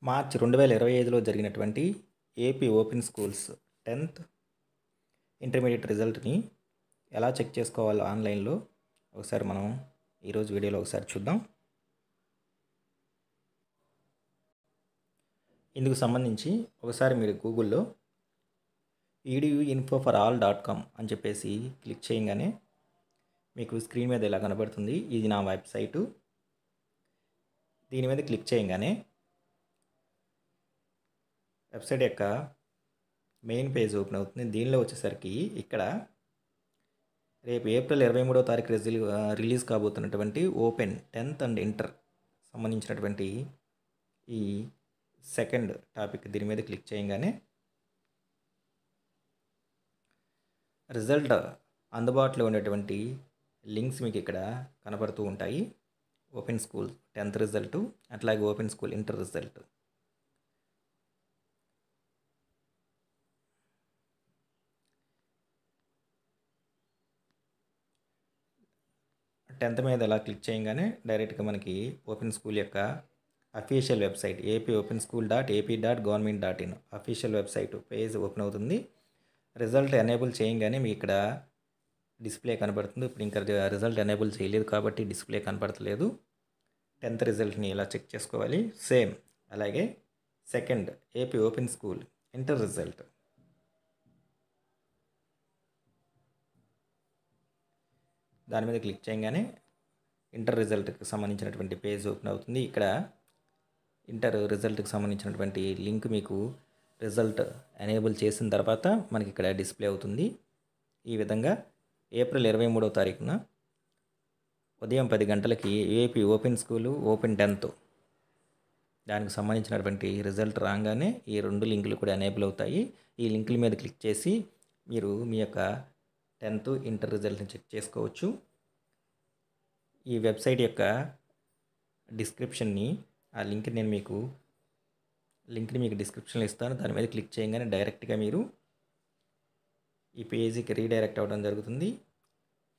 మార్చి 2025లో జరిగినటువంటి AP open schools 10th intermediate రిజల్ట్ని ఎలా చెక్ చేసుకోవాలో ఆన్లైన్లో ఒకసారి మనం ఈరోజు వీడియోలో ఒకసారి చూద్దాం. ఇందుకు సంబంధించి ఒకసారి మీరు గూగుల్లో eduinfo4all.com అని చెప్పేసి క్లిక్ చేయగానే మీకు స్క్రీన్ మీద ఇలా కనబడుతుంది. ఇది నా వెబ్సైటు. దీని మీద క్లిక్ చేయగానే వెబ్సైట్ యొక్క మెయిన్ పేజ్ ఓపెన్ అవుతుంది. దీనిలో వచ్చేసరికి ఇక్కడ రేపు ఏప్రిల్ 23వ తారీఖు రిలీజ్ కాబోతున్నటువంటి ఓపెన్ 10th అండ్ ఇంటర్ సంబంధించినటువంటి ఈ సెకండ్ టాపిక్ దీని మీద క్లిక్ చేయగానే రిజల్ట్ అందుబాటులో ఉండేటువంటి లింక్స్ మీకు ఇక్కడ కనబడుతూ ఉంటాయి. ఓపెన్ స్కూల్ 10th రిజల్ట్, అట్లాగే open school inter result. Tenth మీద ఇలా క్లిక్ చేయగానే డైరెక్ట్గా మనకి ఓపెన్ స్కూల్ యొక్క official website apopenSchool.ap.government.in official website page open అవుతుంది. రిజల్ట్ ఎనేబుల్ చేయగానే మీకు ఇక్కడ డిస్ప్లే కనబడుతుంది. ఇప్పుడు ఇంకా రిజల్ట్ ఎనేబుల్ చేయలేదు కాబట్టి డిస్ప్లే కనబడతలేదు. 10th రిజల్ట్ని ఇలా చెక్ చేసుకోవాలి. సేమ్ అలాగే second AP open school inter result. దాని మీద క్లిక్ చేయగానే ఇంటర్ రిజల్ట్కి సంబంధించినటువంటి పేజ్ ఓపెన్ అవుతుంది. ఇక్కడ ఇంటర్ రిజల్ట్కి సంబంధించినటువంటి లింక్ మీకు రిజల్ట్ ఎనేబుల్ చేసిన తర్వాత మనకి ఇక్కడ డిస్ప్లే అవుతుంది. ఈ విధంగా ఏప్రిల్ 23వ తారీఖున ఉదయం 10 గంటలకి AP open school open 10th దానికి సంబంధించినటువంటి రిజల్ట్ రాగానే ఈ రెండు లింకులు కూడా ఎనేబుల్ అవుతాయి. ఈ లింకుల మీద క్లిక్ చేసి మీరు మీ యొక్క 10th ఇంటర్ రిజల్ట్ని చెక్ చేసుకోవచ్చు. ఈ వెబ్సైట్ యొక్క డిస్క్రిప్షన్ని ఆ లింక్ని మీకు డిస్క్రిప్షన్లో ఇస్తాను. దాని మీద క్లిక్ చేయగానే డైరెక్ట్గా మీరు ఈ పేజీకి రీడైరెక్ట్ అవ్వడం జరుగుతుంది.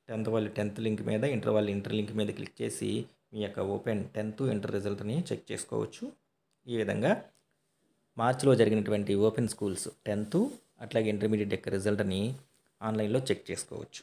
10th వాళ్ళు 10th లింక్ మీద, ఇంటర్ వాళ్ళు ఇంటర్ లింక్ మీద క్లిక్ చేసి మీ యొక్క ఓపెన్ 10th ఇంటర్ రిజల్ట్ని చెక్ చేసుకోవచ్చు. ఈ విధంగా మార్చిలో జరిగినటువంటి ఓపెన్ స్కూల్స్ 10th అట్లాగే ఇంటర్మీడియట్ యొక్క రిజల్ట్ని ఆన్లైన్లో చెక్ చేసుకోవచ్చు.